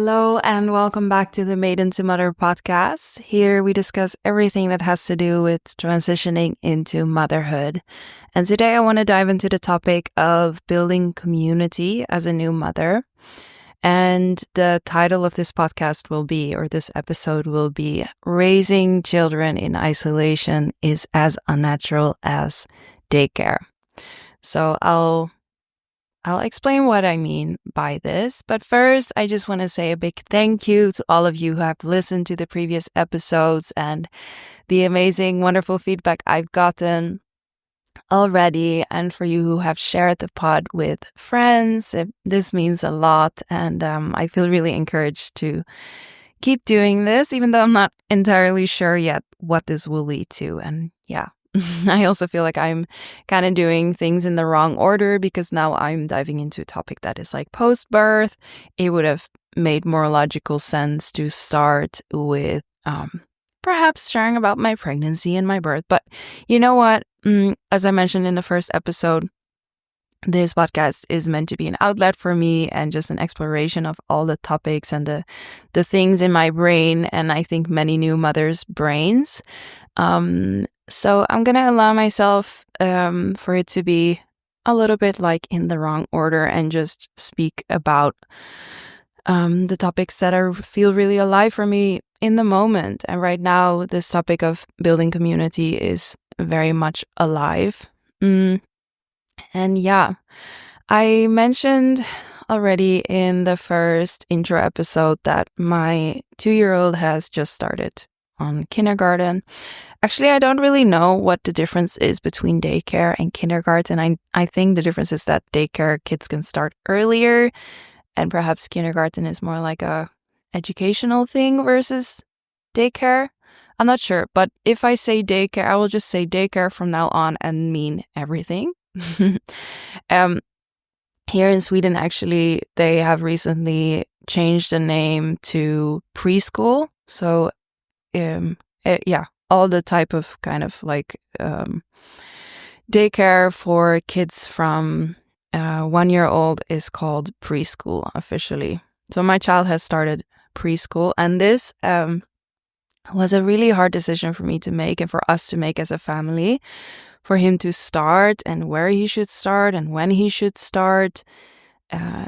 Hello and welcome back to the Maiden to Mother podcast. Here we discuss everything that has to do with transitioning into motherhood. And today I want to dive into the topic of building community as a new mother. And the title of this podcast will be, or this episode will be, Raising Children in Isolation is as Unnatural as Daycare. So I'll explain what I mean by this, but first I just want to say a big thank you to all of you who have listened to the previous episodes and the amazing, wonderful feedback I've gotten already, and for you who have shared the pod with friends. This means a lot, and I feel really encouraged to keep doing this, even though I'm not entirely sure yet what this will lead to. And yeah. I also feel like I'm kind of doing things in the wrong order because now I'm diving into a topic that is like post-birth. It would have made more logical sense to start with perhaps sharing about my pregnancy and my birth. But you know what? As I mentioned in the first episode, this podcast is meant to be an outlet for me and just an exploration of all the topics and the things in my brain, and I think many new mothers' brains. So I'm going to allow myself for it to be a little bit like in the wrong order and just speak about the topics that feel really alive for me in the moment. And right now, this topic of building community is very much alive. And yeah, I mentioned already in the first intro episode that my 2-year-old has just started on kindergarten. Actually, I don't really know what the difference is between daycare and kindergarten. I think the difference is that daycare kids can start earlier, and perhaps kindergarten is more like a educational thing versus daycare. I'm not sure, but if I say daycare, I will just say daycare from now on and mean everything. Here in Sweden, actually, they have recently changed the name to preschool. So, all the type of kind of like daycare for kids from 1 year old is called preschool officially. So my child has started preschool, and this was a really hard decision for me to make and for us to make as a family, for him to start and where he should start and when he should start,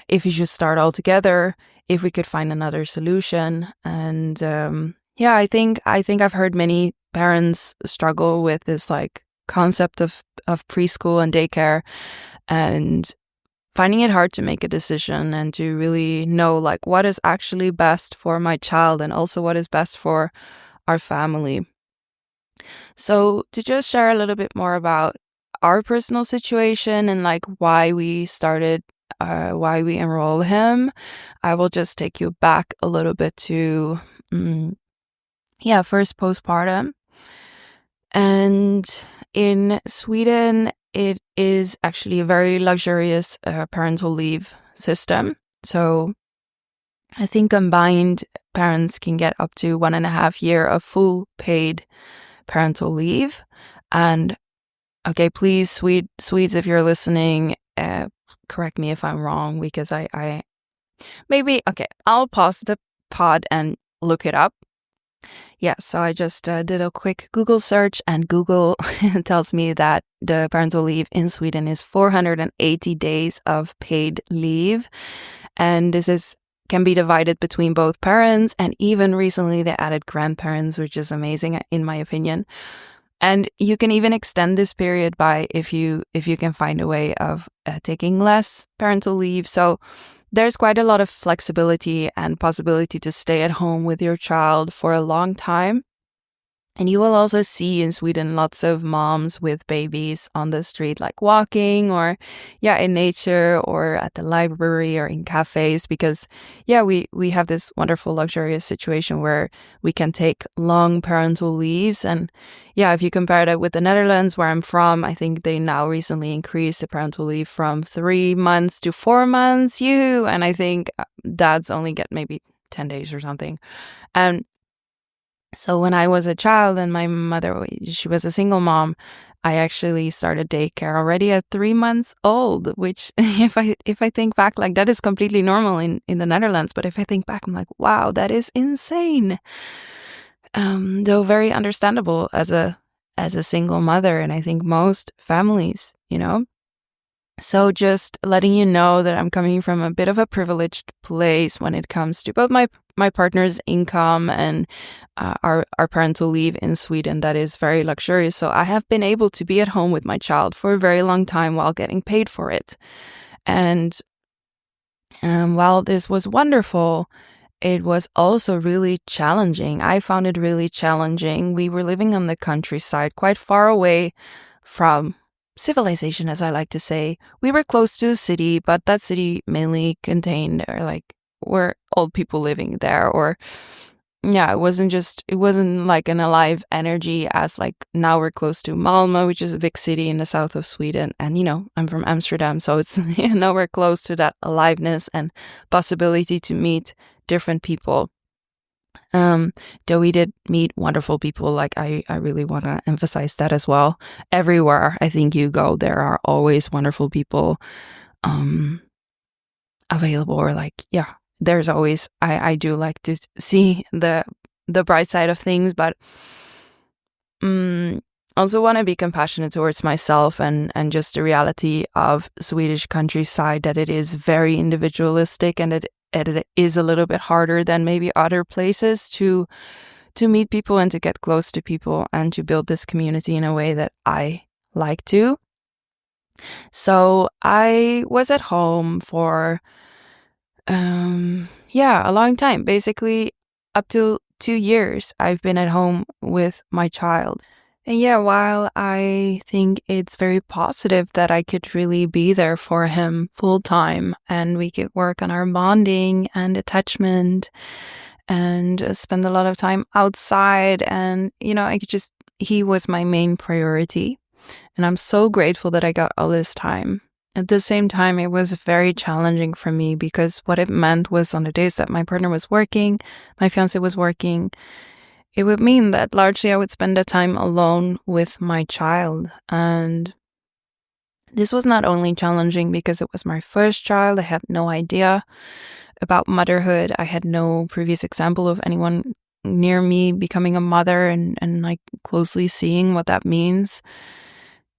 if he should start altogether, if we could find another solution. And I think I've heard many parents struggle with this like concept of preschool and daycare, and finding it hard to make a decision and to really know like what is actually best for my child and also what is best for our family. So to just share a little bit more about our personal situation and like why we started, why we enroll him, I will just take you back a little bit to first postpartum. And in Sweden, it is actually a very luxurious parental leave system. So I think combined parents can get up to 1.5 years of full paid parental leave. And okay, please, Swedes, if you're listening, correct me if I'm wrong, because I'll pause the pod and look it up. Yeah, so I just did a quick Google search, and Google tells me that the parental leave in Sweden is 480 days of paid leave. And this can be divided between both parents, and even recently they added grandparents, which is amazing in my opinion. And you can even extend this period by if you can find a way of taking less parental leave. So there's quite a lot of flexibility and possibility to stay at home with your child for a long time. And you will also see in Sweden lots of moms with babies on the street, like walking or in nature or at the library or in cafes, because we have this wonderful luxurious situation where we can take long parental leaves. And if you compare that with the Netherlands, where I'm from, I think they now recently increased the parental leave from 3 months to 4 months. And I think dads only get maybe 10 days or something. And so when I was a child and my mother, she was a single mom, I actually started daycare already at 3 months old, which if I think back, like that is completely normal in the Netherlands. But if I think back, I'm like, wow, that is insane. Though very understandable as a single mother, and I think most families, So just letting you know that I'm coming from a bit of a privileged place when it comes to both my partner's income and our parental leave in Sweden that is very luxurious. So I have been able to be at home with my child for a very long time while getting paid for it. And while this was wonderful, it was also really challenging. I found it really challenging. We were living on the countryside, quite far away from civilization, as I like to say. We were close to a city, but that city mainly contained were old people living there, or it wasn't like an alive energy as like now we're close to Malmö, which is a big city in the south of Sweden. And, I'm from Amsterdam, so it's nowhere close to that aliveness and possibility to meet different people. Though we did meet wonderful people, like I really want to emphasize that as well. Everywhere I think you go, there are always wonderful people available, or there's always, I do like to see the bright side of things, but also want to be compassionate towards myself and just the reality of Swedish countryside, that it is very individualistic, and it is a little bit harder than maybe other places to meet people and to get close to people and to build this community in a way that I like to. So I was at home for a long time, basically up to 2 years. I've been at home with my child. And while I think it's very positive that I could really be there for him full time, and we could work on our bonding and attachment and spend a lot of time outside, and he was my main priority. And I'm so grateful that I got all this time. At the same time, it was very challenging for me, because what it meant was on the days that my partner was working, my fiance was working, it would mean that largely I would spend the time alone with my child. And this was not only challenging because it was my first child. I had no idea about motherhood. I had no previous example of anyone near me becoming a mother and like closely seeing what that means.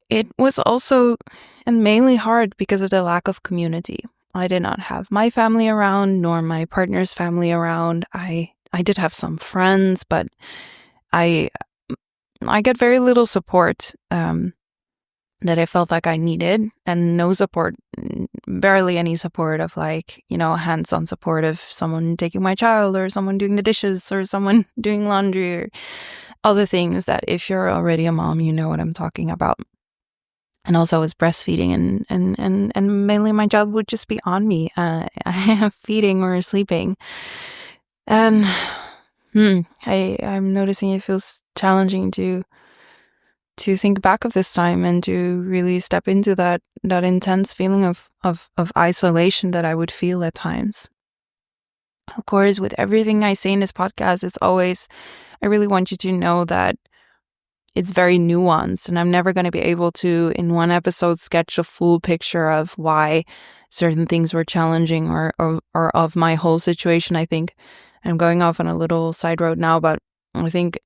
It was also and mainly hard because of the lack of community. I did not have my family around, nor my partner's family around. I did have some friends, but I get very little support that I felt like I needed, and no support, barely any support of hands-on support of someone taking my child, or someone doing the dishes, or someone doing laundry, or other things that if you're already a mom, you know what I'm talking about. And also I was breastfeeding, and mainly my child would just be on me, feeding or sleeping. And I'm noticing it feels challenging to think back of this time and to really step into that intense feeling of isolation that I would feel at times. Of course, with everything I say in this podcast, it's always, I really want you to know that it's very nuanced, and I'm never going to be able to, in one episode, sketch a full picture of why certain things were challenging or of my whole situation. I think I'm going off on a little side road now, but I think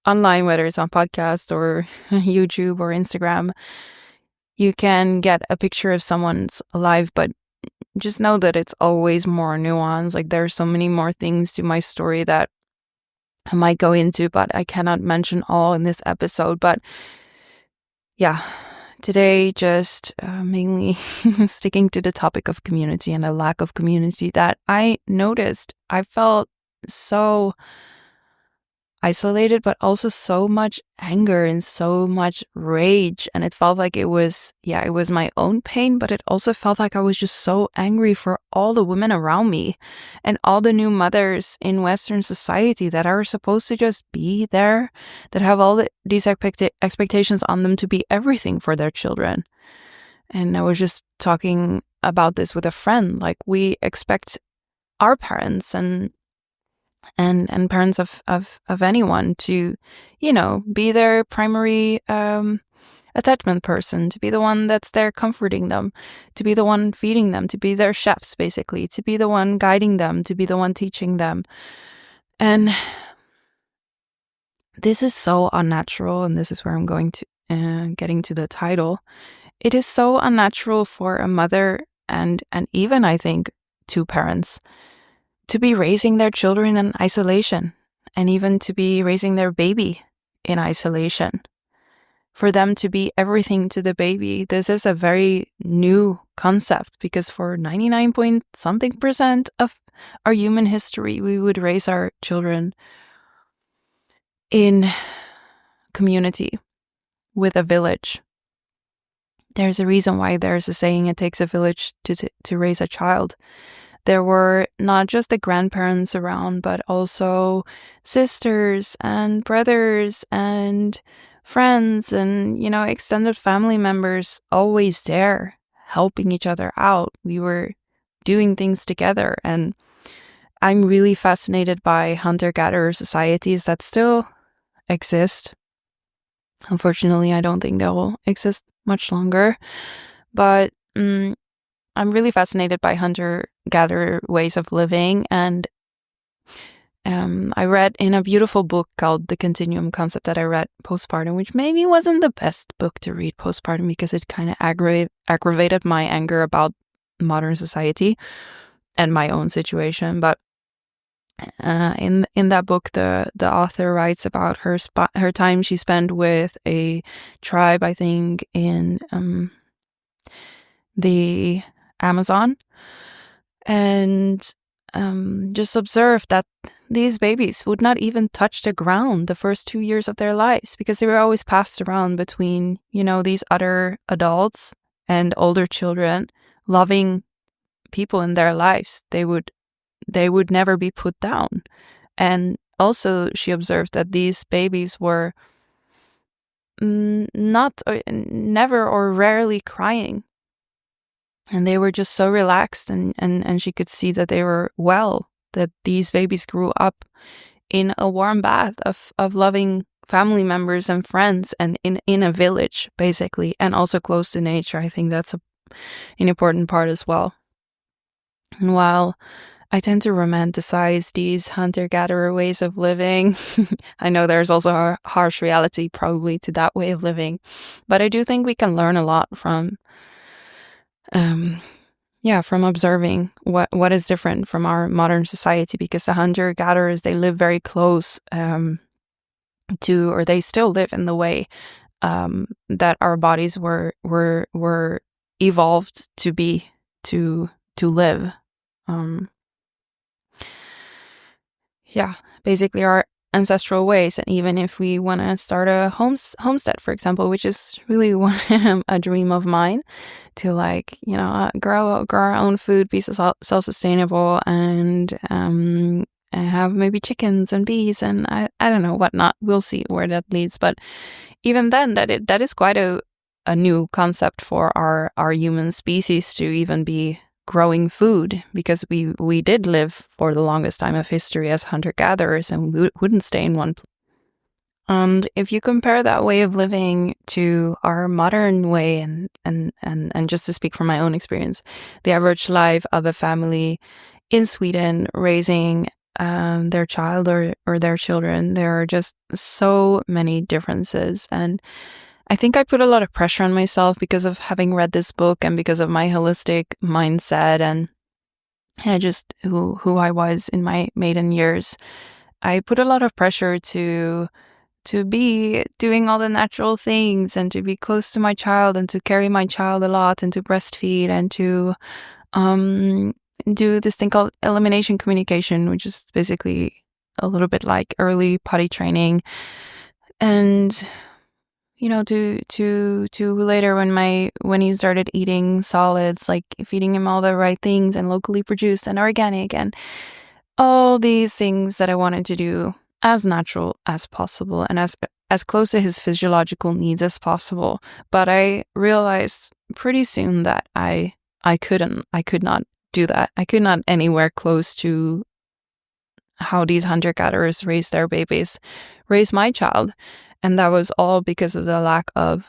online, whether it's on podcast or YouTube or Instagram, you can get a picture of someone's life, but just know that it's always more nuanced. Like, there are so many more things to my story that I might go into, but I cannot mention all in this episode. But today just mainly sticking to the topic of community and the lack of community that I noticed. I felt so isolated, but also so much anger and so much rage. And it felt like it was my own pain, but it also felt like I was just so angry for all the women around me and all the new mothers in Western society that are supposed to just be there, that have all these expectations on them to be everything for their children. And I was just talking about this with a friend. Like, we expect our parents and parents of anyone to, be their primary attachment person, to be the one that's there comforting them, to be the one feeding them, to be their chefs, basically, to be the one guiding them, to be the one teaching them. And this is so unnatural, and this is where I'm going to getting to the title. It is so unnatural for a mother and even, I think, two parents to be raising their children in isolation, and even to be raising their baby in isolation. For them to be everything to the baby, this is a very new concept, because for 99% of our human history, we would raise our children in community, with a village. There's a reason why there's a saying, it takes a village to raise a child. There were not just the grandparents around, but also sisters and brothers and friends and, extended family members always there, helping each other out. We were doing things together. And I'm really fascinated by hunter-gatherer societies that still exist. Unfortunately, I don't think they will exist much longer. But I'm really fascinated by hunter-gatherer ways of living. And I read in a beautiful book called The Continuum Concept that I read postpartum, which maybe wasn't the best book to read postpartum, because it kind of aggravated my anger about modern society and my own situation. But in that book, the author writes about her time she spent with a tribe, I think, in the Amazon, and just observed that these babies would not even touch the ground the first 2 years of their lives, because they were always passed around between, these other adults and older children, loving people in their lives. They would never be put down. And also she observed that these babies were never or rarely crying. And they were just so relaxed, and she could see that they were well, that these babies grew up in a warm bath of loving family members and friends, and in a village, basically, and also close to nature. I think that's an important part as well. And while I tend to romanticize these hunter-gatherer ways of living, I know there's also a harsh reality probably to that way of living, but I do think we can learn a lot from observing what is different from our modern society, because the hunter-gatherers, they live very close to, or they still live in the way that our bodies were evolved to be, to live. Basically our ancestral ways. And even if we want to start a homestead, for example, which is really a dream of mine, to grow our own food, be self-sustainable, and have maybe chickens and bees and I don't know, whatnot. We'll see where that leads. But even then, that is quite a new concept for our human species to even be growing food, because we did live for the longest time of history as hunter-gatherers, and we wouldn't stay in one place. And if you compare that way of living to our modern way, and just to speak from my own experience, the average life of a family in Sweden raising their child or their children, there are just so many differences. And I think I put a lot of pressure on myself because of having read this book, and because of my holistic mindset, and just who I was in my maiden years. I put a lot of pressure to be doing all the natural things, and to be close to my child, and to carry my child a lot, and to breastfeed, and to do this thing called elimination communication, which is basically a little bit like early potty training. And to later, when he started eating solids, like feeding him all the right things and locally produced and organic and all these things that I wanted to do as natural as possible and as close to his physiological needs as possible. But I realized pretty soon that I could not do that. I could not anywhere close to how these hunter-gatherers raise their babies, raise my child. And that was all because of the lack of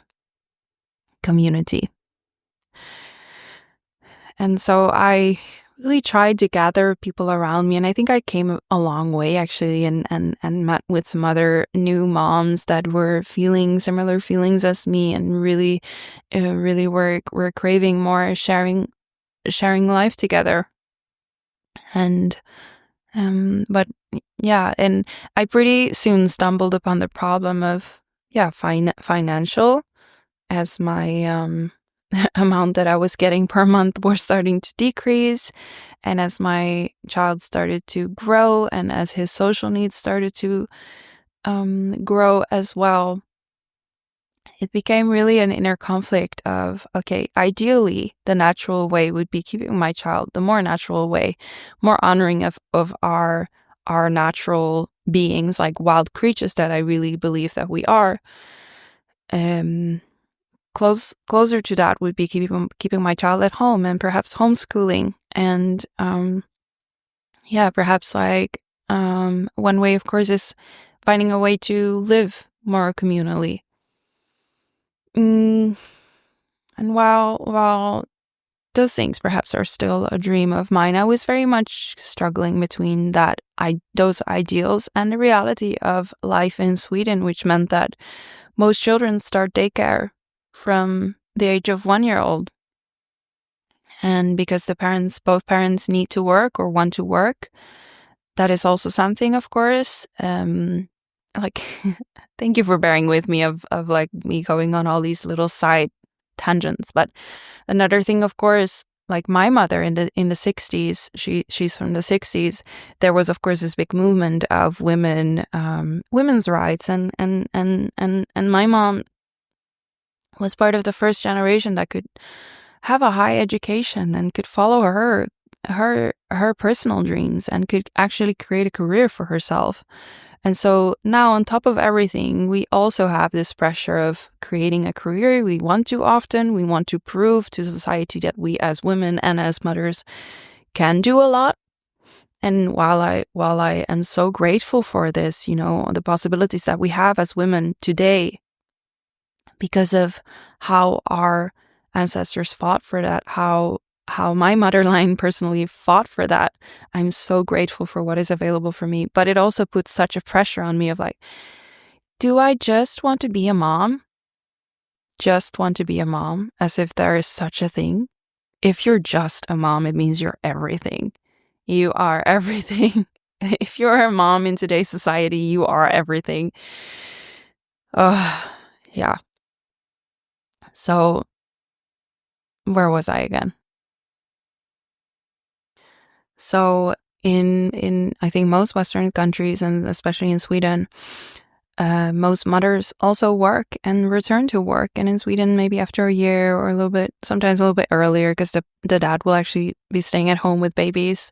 community. And so I really tried to gather people around me, and I think I came a long way actually, and met with some other new moms that were feeling similar feelings as me, and really were craving more sharing life together. And but yeah, and I pretty soon stumbled upon the problem of financial, as my amount that I was getting per month was starting to decrease, and as my child started to grow, and as his social needs started to grow as well, it became really an inner conflict of, okay, ideally the natural way would be keeping my child, the more natural way, more honoring of our natural beings, like wild creatures that I really believe that we are. Closer to that would be keeping my child at home, and perhaps homeschooling, and perhaps like one way, of course, is finding a way to live more communally. And while those things perhaps are still a dream of mine, I was very much struggling between those ideals and the reality of life in Sweden, which meant that most children start daycare from the age of 1-year-old. And because both parents need to work or want to work, that is also something, of course. Like, thank you for bearing with me of like me going on all these little side tangents. But another thing, of course, like my mother in the 60s, she's from the 60s. There was, of course, this big movement of women's rights, and my mom was part of the first generation that could have a high education and could follow her personal dreams and could actually create a career for herself. And so now, on top of everything, we also have this pressure of creating a career. We want to prove to society that we as women and as mothers can do a lot. And while I am so grateful for this, the possibilities that we have as women today, because of how our ancestors fought for that, how my motherline personally fought for that, I'm so grateful for what is available for me. But it also puts such a pressure on me of like, do I just want to be a mom? Just want to be a mom, as if there is such a thing. If you're just a mom, it means you're everything. You are everything. If you're a mom in today's society, you are everything. Yeah. So, where was I again? So in I think most Western countries, and especially in Sweden, most mothers also work and return to work. And in Sweden, maybe after a year or sometimes a little bit earlier, because the dad will actually be staying at home with babies.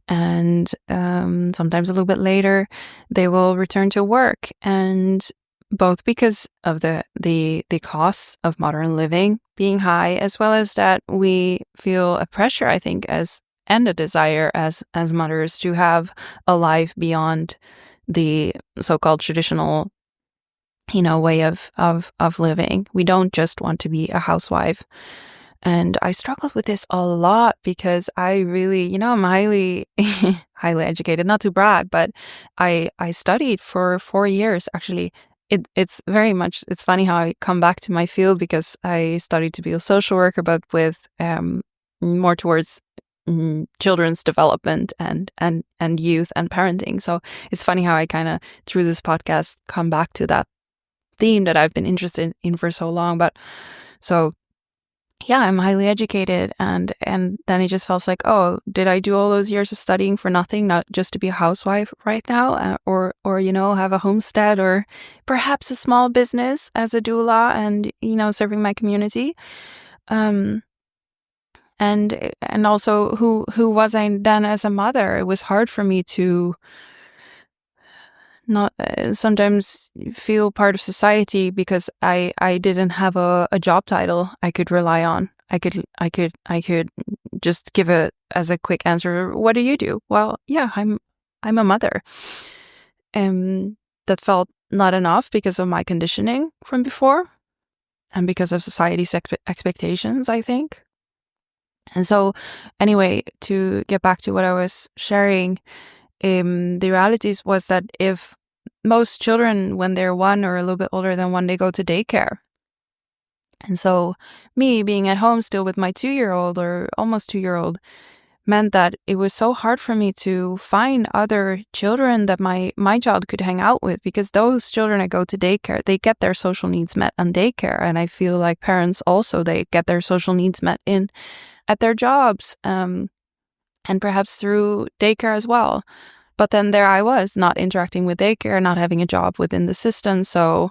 And sometimes a little bit later, they will return to work. And both because of the costs of modern living being high, as well as that we feel a pressure, I think, and a desire as mothers to have a life beyond the so-called traditional, way of living. We don't just want to be a housewife. And I struggled with this a lot because I really, I'm highly highly educated, not to brag, but I studied for 4 years. Actually, it's funny how I come back to my field, because I studied to be a social worker, but with more towards children's development and youth and parenting. So it's funny how I kind of, through this podcast, come back to that theme that I've been interested in for so long. But so yeah, I'm highly educated, and then it just feels like, oh, did I do all those years of studying for nothing, not just to be a housewife right now, or have a homestead, or perhaps a small business as a doula, and serving my community. And also, who was I then as a mother? It was hard for me to not sometimes feel part of society, because I didn't have a job title I could rely on. I could just give it as a quick answer. What do you do? Well, yeah, I'm a mother. That felt not enough because of my conditioning from before. and because of society's expectations, I think. And so, anyway, to get back to what I was sharing, the realities was that if most children, when they're 1 or a little bit older than 1, they go to daycare. And so me being at home still with my 2-year-old or almost 2-year-old meant that it was so hard for me to find other children that my child could hang out with, because those children that go to daycare, they get their social needs met on daycare. And I feel like parents also, they get their social needs met at their jobs, and perhaps through daycare as well. But then there I was, not interacting with daycare, not having a job within the system. So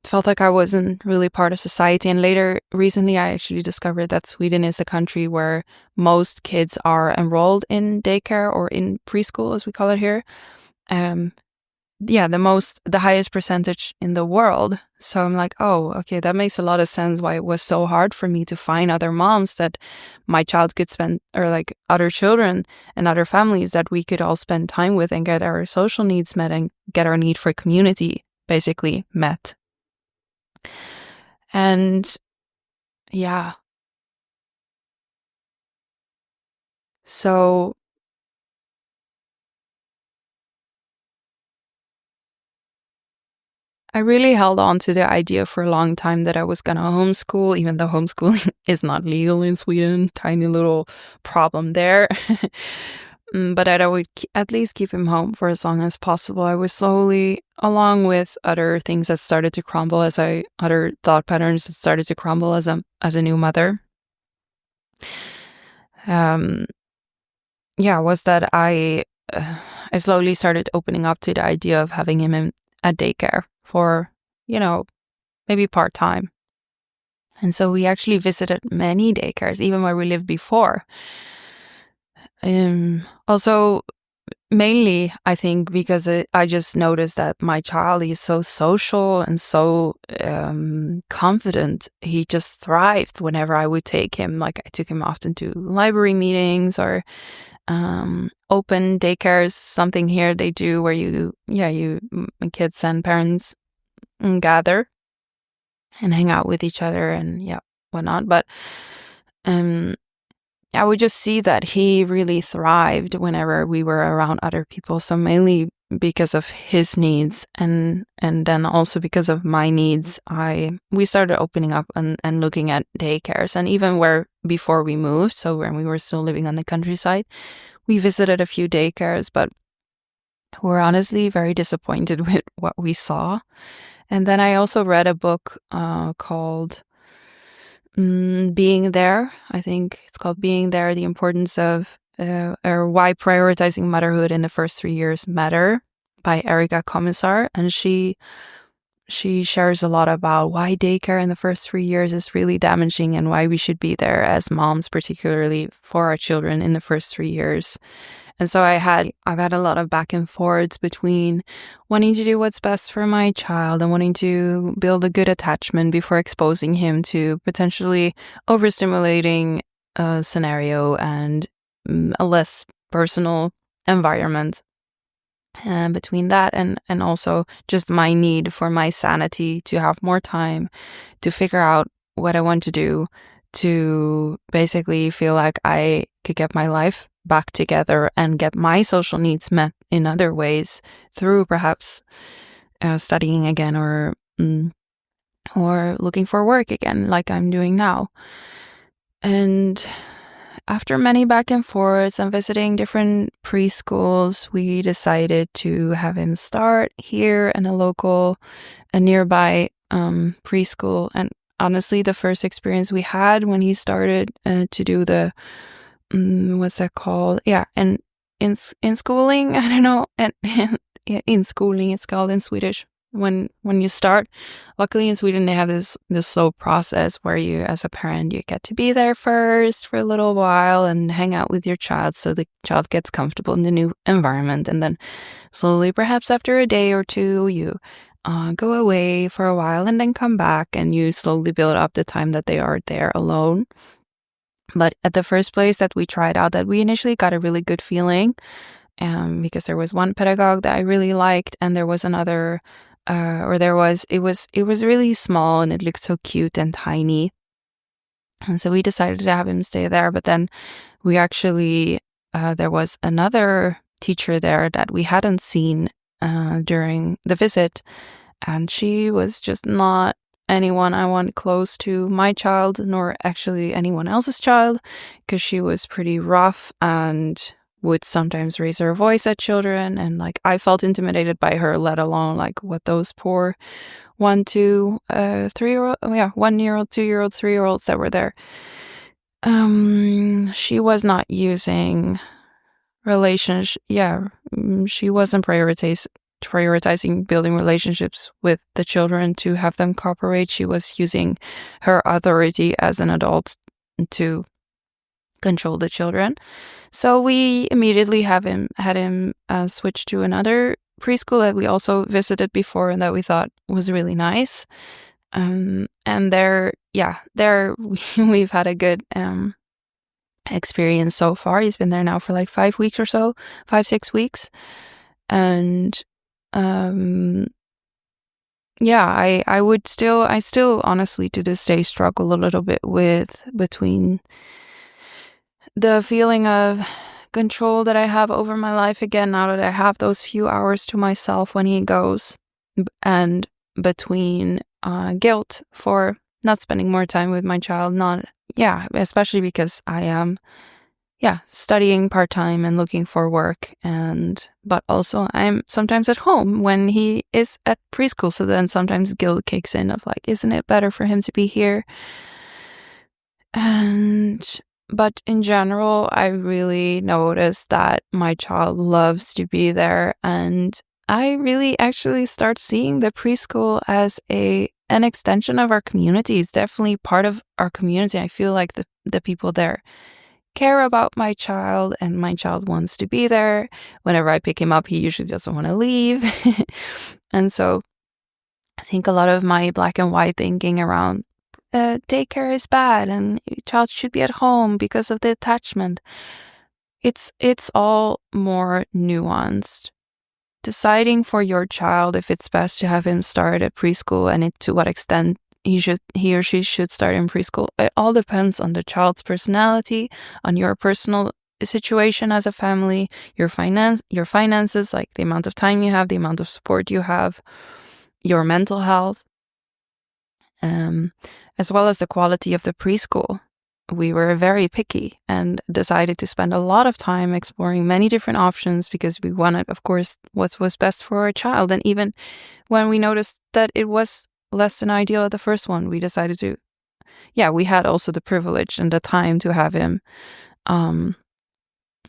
felt like I wasn't really part of society. And recently, I actually discovered that Sweden is a country where most kids are enrolled in daycare or in preschool, as we call it here. The highest percentage in the world. So I'm like, oh, okay, that makes a lot of sense why it was so hard for me to find other moms that my child could spend, or like other children and other families that we could all spend time with and get our social needs met and get our need for community basically met. And yeah. So I really held on to the idea for a long time that I was going to homeschool, even though homeschooling is not legal in Sweden. Tiny little problem there. But I would at least keep him home for as long as possible. I was slowly, along with other things that started to crumble other thought patterns that started to crumble as a new mother. Was that I slowly started opening up to the idea of having him at daycare for, maybe part-time. And so we actually visited many daycares, even where we lived before. Also, mainly, I think, because I just noticed that my child is so social and so confident. He just thrived whenever I would take him. Like, I took him often to library meetings or open daycares, something here they do where kids and parents gather and hang out with each other and whatnot. But I would just see that he really thrived whenever we were around other people. So mainly because of his needs and then also because of my needs, we started opening up and looking at daycares. And even before we moved, so when we were still living on the countryside, we visited a few daycares, but were honestly very disappointed with what we saw. And then I also read a book called Being There. I think it's called Being There, The Importance of or Why Prioritizing Motherhood in the First 3 Years Matter, by Erica Commissar. And she shares a lot about why daycare in the first 3 years is really damaging and why we should be there as moms, particularly for our children in the first 3 years. And so I've had a lot of back and forths between wanting to do what's best for my child and wanting to build a good attachment before exposing him to potentially overstimulating scenario and a less personal environment. And between that and also just my need for my sanity to have more time to figure out what I want to do, to basically feel like I could get my life back together and get my social needs met in other ways through perhaps studying again or looking for work again like I'm doing now. And after many back and forths and visiting different preschools, we decided to have him start here in a nearby preschool. And honestly, the first experience we had when he started to do the what's that called? Yeah, and in schooling, I don't know, and in schooling it's called in Swedish. When you start, luckily in Sweden they have this slow process where you, as a parent, you get to be there first for a little while and hang out with your child so the child gets comfortable in the new environment, and then slowly, perhaps after a day or two, you go away for a while and then come back, and you slowly build up the time that they are there alone. But at the first place that we tried out, that we initially got a really good feeling, because there was one pedagogue that I really liked, and there was another it was really small and it looked so cute and tiny. And so we decided to have him stay there. But then we actually, there was another teacher there that we hadn't seen during the visit. And she was just not anyone I want close to my child, nor actually anyone else's child, because she was pretty rough and would sometimes raise her voice at children. And like, I felt intimidated by her, let alone like what those poor 1, 2, 3-year-old, 1-year-old, 2-year-old, 3-year-olds that were there. She was not using relationship. She wasn't prioritizing building relationships with the children to have them cooperate. She was using her authority as an adult to control the children. So we immediately had him switched to another preschool that we also visited before and that we thought was really nice. And there we've had a good experience so far. He's been there now for like 5 weeks or so, 5-6 weeks. And I still honestly to this day struggle a little bit between the feeling of control that I have over my life again now that I have those few hours to myself when he goes, and between guilt for not spending more time with my child, especially because I am studying part-time and looking for work, but also I'm sometimes at home when he is at preschool, so then sometimes guilt kicks in of like, isn't it better for him to be here? But in general, I really noticed that my child loves to be there, and I really actually start seeing the preschool as an extension of our community. It's definitely part of our community. I feel like the people there care about my child, and my child wants to be there. Whenever I pick him up, he usually doesn't want to leave. And so I think a lot of my black and white thinking around daycare is bad and your child should be at home because of the attachment, it's all more nuanced. Deciding for your child if it's best to have him start at preschool and to what extent he or she should start in preschool, it all depends on the child's personality, on your personal situation as a family, your finances, like the amount of time you have, the amount of support you have, your mental health, as well as the quality of the preschool. We were very picky and decided to spend a lot of time exploring many different options because we wanted, of course, what was best for our child. And even when we noticed that it was less than ideal at the first one, we decided to, we had also the privilege and the time to have him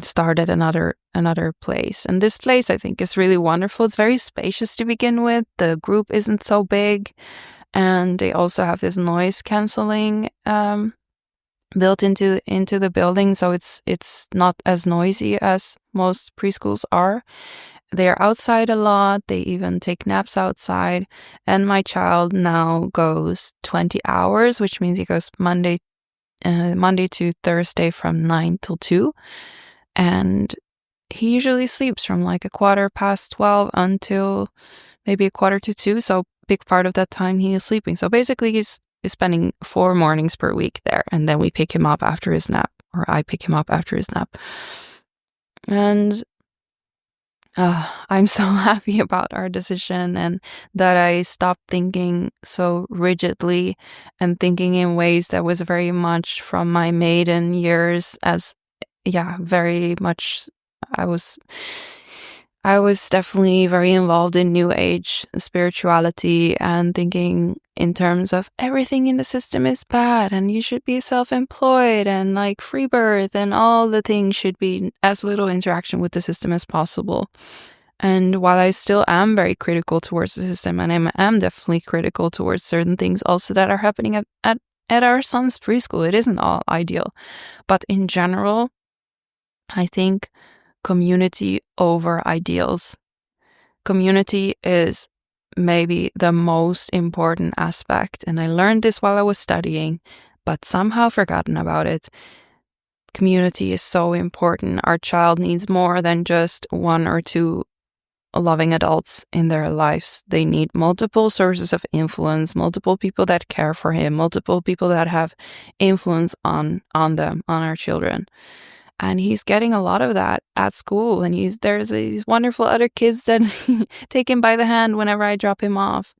start at another place. And this place, I think, is really wonderful. It's very spacious to begin with. The group isn't so big. And they also have this noise canceling built into the building, so it's not as noisy as most preschools are. They are outside a lot. They even take naps outside. And my child now goes 20 hours, which means he goes Monday to Thursday from 9 till 2. And he usually sleeps from like 12:15 until maybe 1:45. So big part of that time he is sleeping. So basically he's spending 4 mornings per week there, and then we pick him up after his nap, or I pick him up after his nap. And I'm so happy about our decision and that I stopped thinking so rigidly and thinking in ways that was very much from my maiden years very much. I was definitely very involved in New Age spirituality and thinking in terms of everything in the system is bad and you should be self-employed and like free birth and all the things should be as little interaction with the system as possible. And while I still am very critical towards the system, and I am definitely critical towards certain things also that are happening at our son's preschool, it isn't all ideal. But in general, I think community over ideals. Community is maybe the most important aspect, and I learned this while I was studying, but somehow forgotten about it. Community is so important. Our child needs more than just 1 or 2 loving adults in their lives. They need multiple sources of influence, multiple people that care for him, multiple people that have influence on them, on our children. And he's getting a lot of that at school. And there's these wonderful other kids that take him by the hand whenever I drop him off.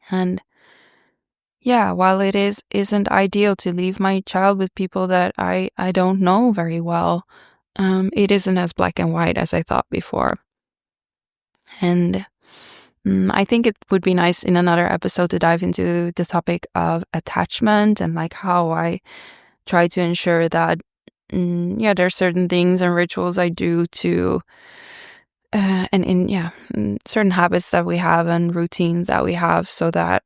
And yeah, while it isn't ideal to leave my child with people that I don't know very well, it isn't as black and white as I thought before. And I think it would be nice in another episode to dive into the topic of attachment and like how I try to ensure that, there's certain things and rituals I do to, certain habits that we have and routines that we have so that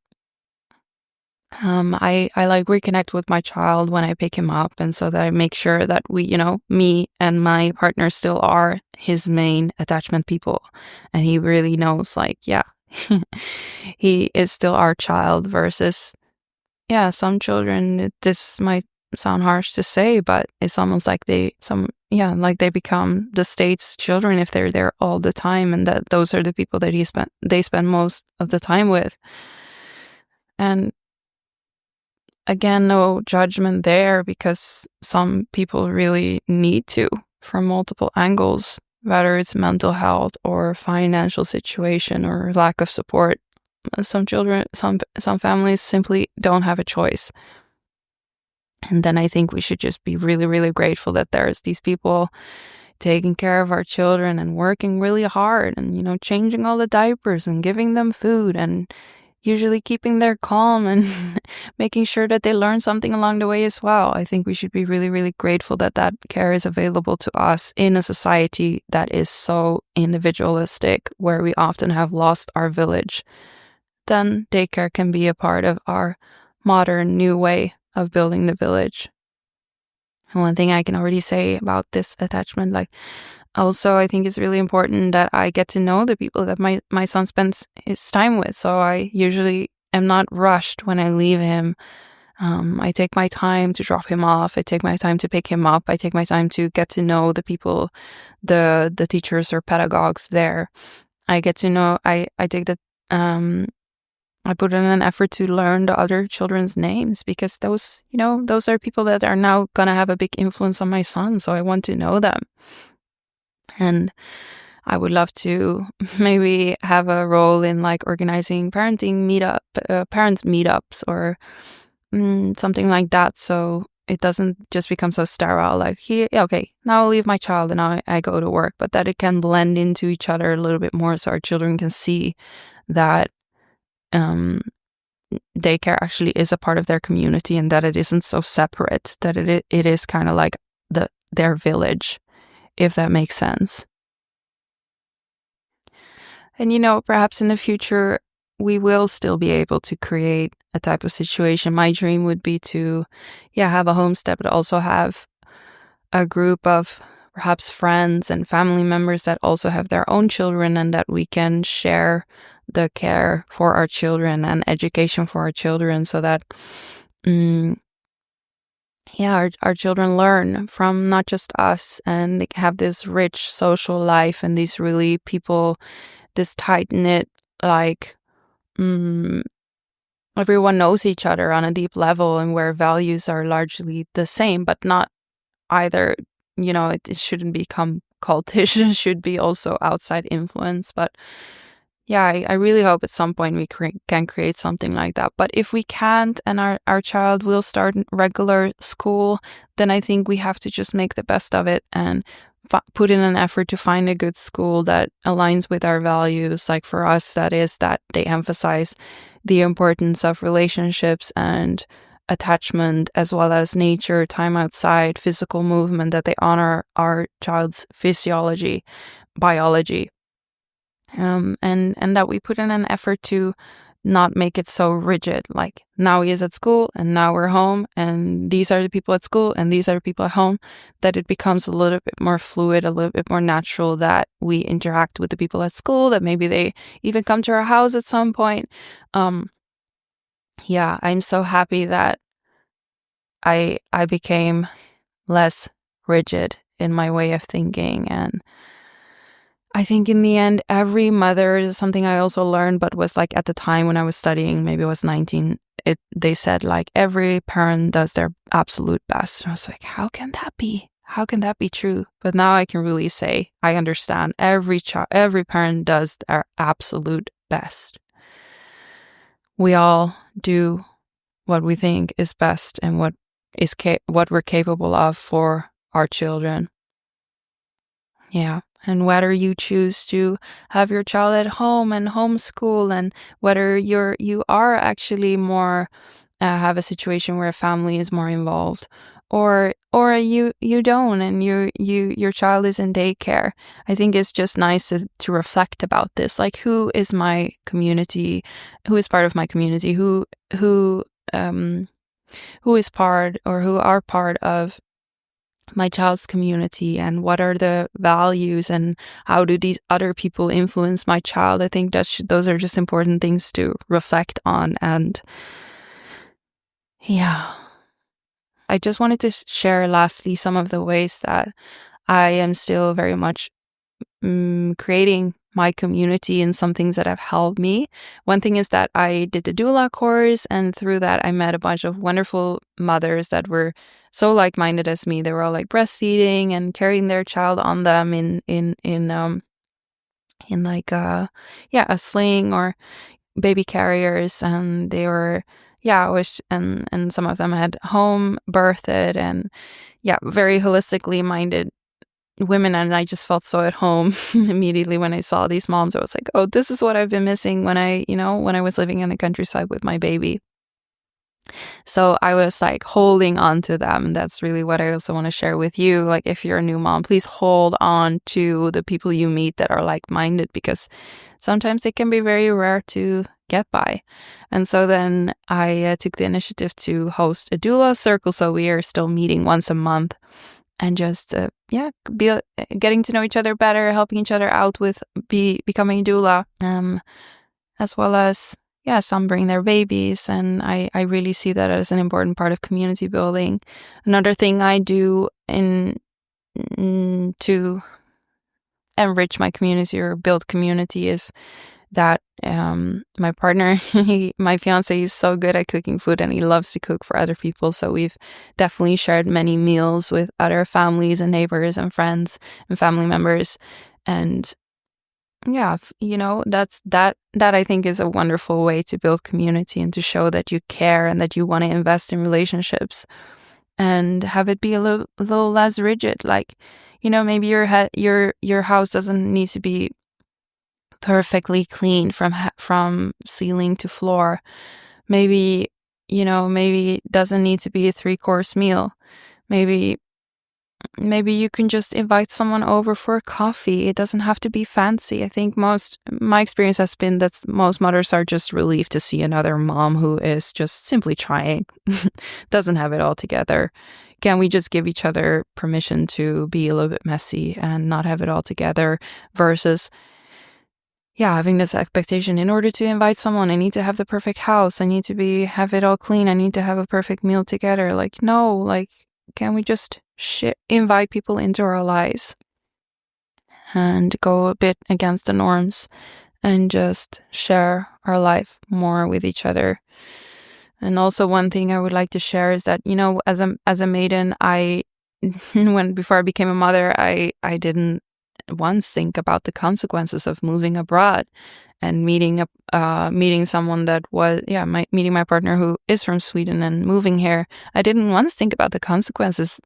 I like reconnect with my child when I pick him up, and so that I make sure that we, me and my partner still are his main attachment people. And he really knows, like, yeah, he is still our child versus, some children, this might sound harsh to say, but it's almost like they become the state's children if they're there all the time, and that those are the people that they spend most of the time with. And again, no judgment there, because some people really need to, from multiple angles, whether it's mental health or financial situation or lack of support. Some children, some families simply don't have a choice. And then I think we should just be really, really grateful that there's these people taking care of our children and working really hard and, changing all the diapers and giving them food and usually keeping their calm and making sure that they learn something along the way as well. I think we should be really, really grateful that that care is available to us in a society that is so individualistic, where we often have lost our village. Then daycare can be a part of our modern new way of building the village. And one thing I can already say about this attachment, also, I think it's really important that I get to know the people that my son spends his time with. So I usually am not rushed when I leave him. I take my time to drop him off. I take my time to pick him up. I take my time to get to know the people, the teachers or pedagogues there. I get to know, I take the, I put in an effort to learn the other children's names, because those are people that are now going to have a big influence on my son. So I want to know them. And I would love to maybe have a role in organizing parents meetups or something like that. So it doesn't just become so sterile. Okay, now I'll leave my child and I go to work, but that it can blend into each other a little bit more, so our children can see that daycare actually is a part of their community, and that it isn't so separate, that it is kind of like their village, if that makes sense. And perhaps in the future we will still be able to create a type of situation. My dream would be to have a homestead, but also have a group of perhaps friends and family members that also have their own children, and that we can share the care for our children and education for our children, so that our children learn from not just us, and they have this rich social life and these really people, this tight-knit, everyone knows each other on a deep level, and where values are largely the same, but not either, it shouldn't become cultish. It should be also outside influence. But I really hope at some point we can create something like that. But if we can't, and our child will start regular school, then I think we have to just make the best of it and put in an effort to find a good school that aligns with our values. Like for us, that is that they emphasize the importance of relationships and attachment, as well as nature, time outside, physical movement, that they honor our child's biology. And that we put in an effort to not make it so rigid, like now he is at school and now we're home and these are the people at school and these are the people at home, that it becomes a little bit more fluid, a little bit more natural, that we interact with the people at school, that maybe they even come to our house at some point. I'm so happy that I became less rigid in my way of thinking, I think in the end, every mother is something I also learned, but was like at the time when I was studying, maybe I was 19, they said like every parent does their absolute best. And I was like, how can that be? How can that be true? But now I can really say I understand every parent does their absolute best. We all do what we think is best and what we're capable of for our children. Yeah. And whether you choose to have your child at home and homeschool, and whether you are actually more have a situation where a family is more involved, or you don't, and your child is in daycare, I think it's just nice to reflect about this. Like, who is my community? Who is part of my community? Who is part, or who are part of my child's community, and what are the values, and how do these other people influence my child? I think those are just important things to reflect on. And yeah, I just wanted to share lastly some of the ways that I am still very much creating my community and some things that have helped me. One thing is that I did the doula course, and through that I met a bunch of wonderful mothers that were so like-minded as me. They were all like breastfeeding and carrying their child on them in like a sling or baby carriers, and they were and some of them had home birthed, and very holistically minded women. And I just felt so at home immediately when I saw these moms. I was like, oh, this is what I've been missing when I was living in the countryside with my baby. So I was like holding on to them. That's really what I also want to share with you. Like, if you're a new mom, please hold on to the people you meet that are like-minded, because sometimes it can be very rare to get by. And so then I took the initiative to host a doula circle. So we are still meeting once a month, and just getting to know each other better, helping each other out with becoming a doula, as well as some bring their babies, and I really see that as an important part of community building. Another thing I do to enrich my community or build community is that my partner, my fiance, is so good at cooking food, and he loves to cook for other people. So we've definitely shared many meals with other families and neighbors and friends and family members. And that I think is a wonderful way to build community and to show that you care and that you want to invest in relationships, and have it be a little less rigid. Like, maybe your house doesn't need to be perfectly clean from ceiling to floor. Maybe it doesn't need to be a 3-course meal. Maybe you can just invite someone over for a coffee. It doesn't have to be fancy. I think my experience has been that most mothers are just relieved to see another mom who is just simply trying, doesn't have it all together. Can we just give each other permission to be a little bit messy and not have it all together, versus having this expectation, in order to invite someone, I need to have the perfect house. I need to have it all clean. I need to have a perfect meal together. Like, no, like, can we just invite people into our lives and go a bit against the norms and just share our life more with each other? And also, one thing I would like to share is that, as a maiden, before I became a mother, I didn't once think about the consequences of moving abroad and meeting someone that was meeting my partner who is from Sweden and moving here. I didn't once think about the consequences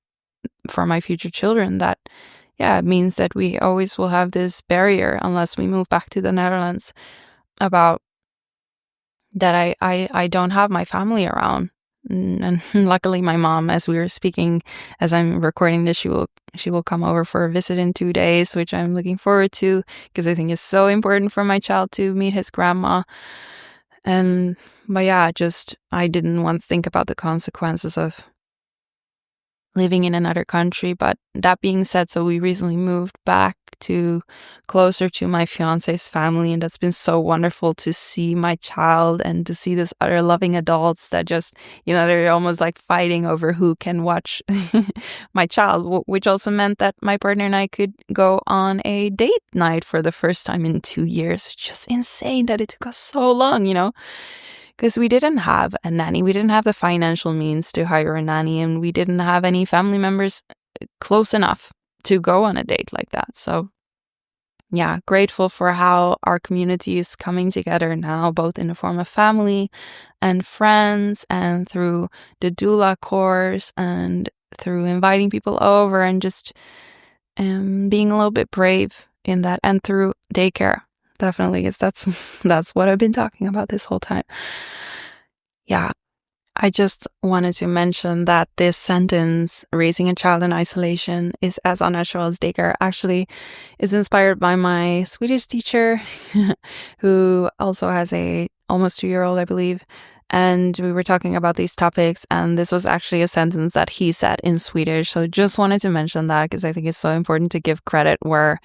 for my future children. That it means that we always will have this barrier unless we move back to the Netherlands, about that I don't have my family around. And luckily my mom, as we were speaking, as I'm recording this, she will come over for a visit in 2 days, which I'm looking forward to, because I think it's so important for my child to meet his grandma. But I didn't once think about the consequences of living in another country. But that being said, so we recently moved back to closer to my fiance's family, and that's been so wonderful to see my child and to see this other loving adults that just, they're almost like fighting over who can watch my child, which also meant that my partner and I could go on a date night for the first time in 2 years. It's just insane that it took us so long, because we didn't have a nanny. We didn't have the financial means to hire a nanny, and we didn't have any family members close enough to go on a date like that. So yeah, grateful for how our community is coming together now, both in the form of family and friends, and through the doula course, and through inviting people over, and just being a little bit brave in that, and through daycare. Definitely, that's what I've been talking about this whole time. Yeah, I just wanted to mention that this sentence, raising a child in isolation is as unnatural as daycare, actually is inspired by my Swedish teacher, who also has a almost 2-year-old, I believe. And we were talking about these topics, and this was actually a sentence that he said in Swedish. So just wanted to mention that because I think it's so important to give credit where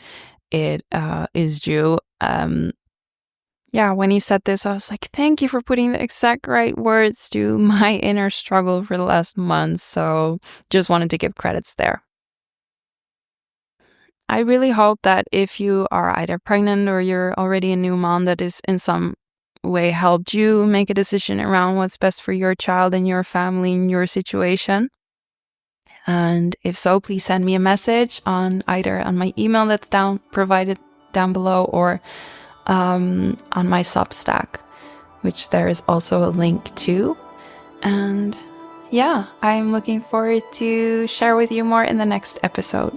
it is due. When he said this, I was like, thank you for putting the exact right words to my inner struggle for the last month. So just wanted to give credits there. I really hope that if you are either pregnant or you're already a new mom, that is in some way helped you make a decision around what's best for your child and your family and your situation. And if so, please send me a message on either on my email that's provided down below, or on my Substack, which there is also a link to. And yeah, I'm looking forward to share with you more in the next episode.